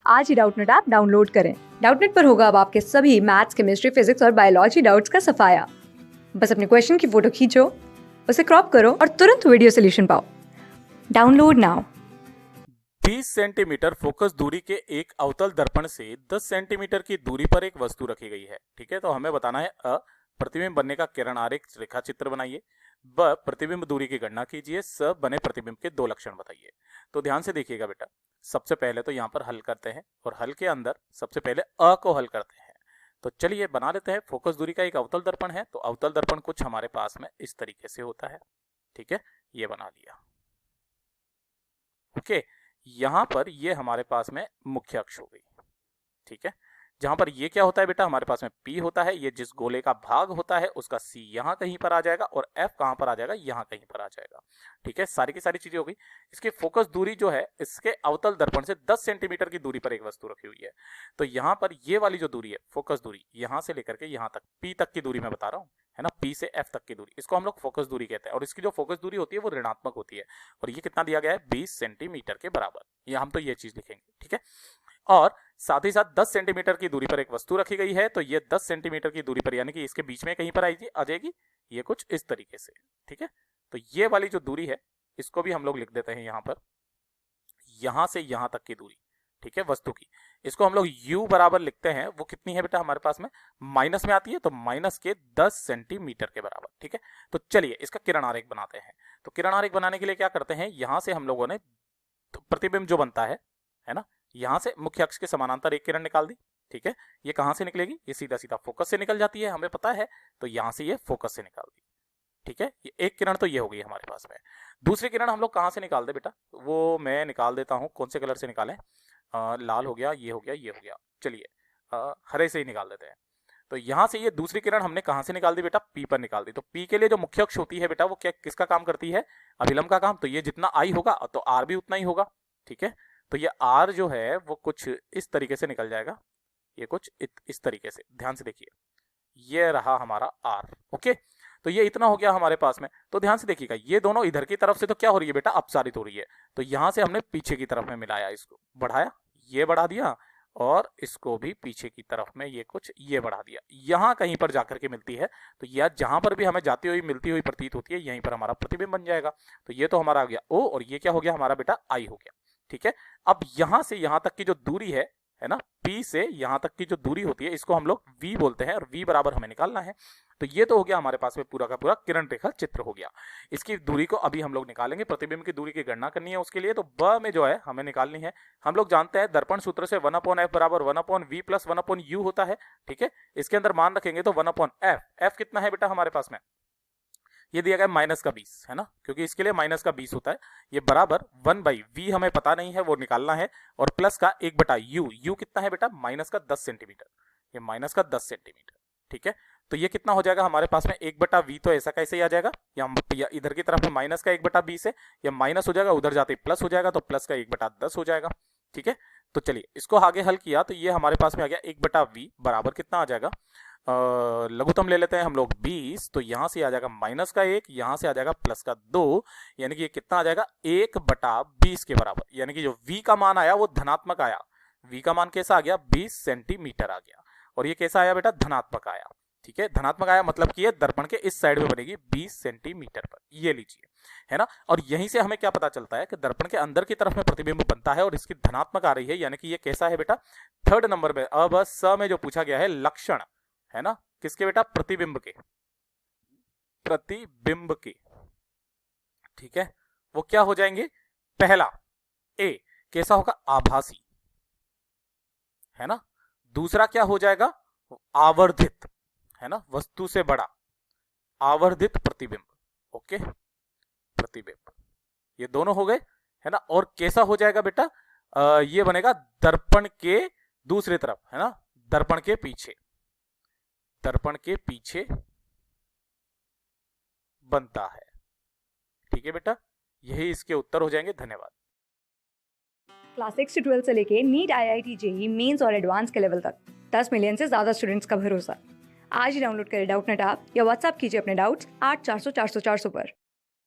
आज ही Doubtnut app download करें। Doubtnut पर होगा अब आपके सभी मैथ्स, केमिस्ट्री, फिजिक्स और बायोलॉजी डाउट्स का सफाया। बस अपने क्वेश्चन की फोटो खींचो, उसे क्रॉप करो और तुरंत वीडियो सोल्यूशन पाओ। Download now. 20 सेंटीमीटर फोकस दूरी के एक अवतल दर्पण से 10 सेंटीमीटर की दूरी पर एक वस्तु रखी गई है। ठीक है, तो हमें बताना है अ प्रतिबिंब बनने का किरण आरेख रेखा चित्र बनाइए, ब प्रतिबिंब दूरी की गणना कीजिए, स बने प्रतिबिंब के दो लक्षण बताइए। तो ध्यान से देखिएगा बेटा, सबसे पहले तो यहाँ पर हल करते हैं और हल के अंदर सबसे पहले अ को हल करते हैं। तो चलिए बना लेते हैं। फोकस दूरी का एक अवतल दर्पण है, तो अवतल दर्पण कुछ हमारे पास में इस तरीके से होता है। ठीक है, ये बना लिया। ओके, यहां पर ये हमारे पास में मुख्य अक्ष हो गई। ठीक है, जहां पर ये क्या होता है बेटा, हमारे पास में P होता है, ये जिस गोले का भाग होता है उसका C यहां कहीं पर आ जाएगा और F कहां पर आ जाएगा, यहां कहीं पर आ जाएगा। ठीक है, सारी की सारी चीजें हो गई। इसकी फोकस दूरी जो है, इसके अवतल दर्पण से 10 सेंटीमीटर की दूरी पर एक वस्तु रखी हुई है। तो यहां पर ये वाली जो दूरी है, फोकस दूरी, यहां से लेकर के यहां तक, P तक की दूरी मैं बता रहा हूं, है ना, P से F तक की दूरी, इसको हम लोग फोकस दूरी कहते हैं। और इसकी जो फोकस दूरी होती है वो ऋणात्मक होती है। और ये कितना दिया गया है, 20 सेंटीमीटर के बराबर। ये हम तो ये चीज लिखेंगे। ठीक है, और साथ ही साथ 10 सेंटीमीटर की दूरी पर एक वस्तु रखी गई है। तो ये 10 सेंटीमीटर की दूरी पर, यानी कि इसके बीच में कहीं पर आ जाएगी, ये कुछ इस तरीके से। ठीक है, तो ये वाली जो दूरी है इसको भी हम लोग लिख देते हैं यहां पर, यहां से यहां तक की दूरी। ठीक है, वस्तु की, इसको हम लोग u बराबर लिखते हैं। वो कितनी है बेटा हमारे पास में, माइनस में आती है, तो माइनस के 10 सेंटीमीटर के बराबर। ठीक है, तो चलिए इसका किरण आरेख बनाते हैं। तो किरण आरेख बनाने के लिए क्या करते हैं, यहां से हम लोगों ने प्रतिबिंब जो बनता है ना, यहां से मुख्य अक्ष के समानांतर एक किरण निकाल दी। ठीक है, ये कहां से निकलेगी, ये सीधा सीधा फोकस से निकल जाती है, हमें पता है। तो यहां से ये फोकस से निकाल दी। ठीक है, ये एक किरण तो ये हो गई हमारे पास में। दूसरी किरण हम लोग कहां से निकाल दे बेटा, वो मैं निकाल देता हूं। कौन से कलर से निकालें, लाल हो गया, ये हो गया, ये हो गया। चलिए हरे से ही निकाल देते हैं। तो यहां से ये दूसरी किरण हमने कहां से निकाल दी बेटा, P पर निकाल दी। तो P के लिए जो मुख्य अक्ष होती है बेटा, वो क्या किसका काम करती है, अभिलंब का काम। तो ये जितना I होगा तो R भी उतना ही होगा। ठीक है, तो ये R जो है वो कुछ इस तरीके से निकल जाएगा, ये कुछ इस तरीके से। ध्यान से देखिए, ये रहा हमारा R। ओके, तो ये इतना हो गया हमारे पास में। तो ध्यान से देखिएगा, ये दोनों इधर की तरफ से तो क्या हो रही है बेटा, अपसारित हो रही है। तो यहां से हमने पीछे की तरफ में मिलाया, इसको बढ़ाया, ये बढ़ा दिया, और इसको भी पीछे की तरफ में ये कुछ ये बढ़ा दिया, यहां कहीं पर जाकर के मिलती है। तो यह जहां पर भी हमें जाती हुई मिलती हुई प्रतीत होती है, यहीं पर हमारा प्रतिबिंब बन जाएगा। तो ये तो हमारा आ गया O, और ये क्या हो गया हमारा बेटा, I हो गया। ठीक है, अब यहां से यहां तक की जो दूरी है ना, P से यहां तक की जो दूरी होती है, इसको हम लोग V बोलते हैं, और V बराबर हमें निकालना है। तो ये तो हो गया हमारे पास में पूरा का पूरा किरण रेखा चित्र हो गया। इसकी दूरी को अभी हम लोग निकालेंगे, प्रतिबिंब की दूरी की गणना करनी है उसके लिए। तो ब में जो है हमें निकालनी है, हम लोग जानते हैं दर्पण सूत्र से 1/f बराबर 1/v प्लस 1/u होता है। ठीक है, इसके अंदर मान रखेंगे तो 1/f, f कितना है बेटा हमारे पास में, ये दिया गया -20, है ना, क्योंकि इसके लिए -20 होता है। ये बराबर 1/v हमें पता नहीं है, वो निकालना है, और प्लस का 1/u, u कितना है बेटा, -10 सेंटीमीटर, ये -10 सेंटीमीटर। ठीक है, तो ये कितना हो जाएगा हमारे पास में, 1/v, तो ऐसा कैसे ही आ जाएगा, या इधर की तरफ में माइनस का 1/20 से या माइनस हो जाएगा, उधर जाते प्लस हो जाएगा, तो प्लस का 1/10 हो जाएगा। ठीक है, तो चलिए इसको आगे हल किया, तो ये हमारे पास में आ गया 1/v बराबर कितना आ जाएगा, लघुत्तम ले लेते हैं हम लोग 20। तो यहां से आ जाएगा -1, यहां से आ जाएगा +2, यानी कि ये कितना आ जाएगा, 1/20 के बराबर। यानी कि जो v का मान आया वो धनात्मक आया। v का मान कैसा आ गया, 20 सेंटीमीटर आ गया, और ये कैसा आया बेटा, धनात्मक आया। ठीक है, धनात्मक आया मतलब कि ये दर्पण के इस साइड में बनेगी 20 सेंटीमीटर पर, ये लीजिए, है ना। और यहीं से हमें क्या पता चलता है कि दर्पण के अंदर की तरफ में प्रतिबिंब बनता है और इसकी धनात्मक आ रही है, यानी कि ये कैसा है बेटा, थर्ड नंबर में अब स में जो पूछा गया है लक्षण, है ना, किसके बेटा, प्रतिबिंब के, प्रतिबिंब के। ठीक है, वो क्या हो जाएंगे, पहला ए कैसा होगा, आभासी, है ना। दूसरा क्या हो जाएगा, आवर्धित, है ना, वस्तु से बड़ा, आवर्धित प्रतिबिंब। ओके, प्रतिबिंब, ये दोनों हो गए, है ना। और कैसा हो जाएगा बेटा, ये बनेगा दर्पण के दूसरी तरफ, है ना, दर्पण के पीछे, दर्पण के पीछे बनता है। ठीक है बेटा, यही इसके उत्तर हो जाएंगे। धन्यवाद। क्लास 6 से 12 से लेके नीट, IIT, JEE मेंस और एडवांस के लेवल तक 10 मिलियन से ज्यादा स्टूडेंट्स का भरोसा। आज ही डाउनलोड करें डाउटनेट ऐप या व्हाट्सएप कीजिए अपने डाउट्स 8400 400 400 पर।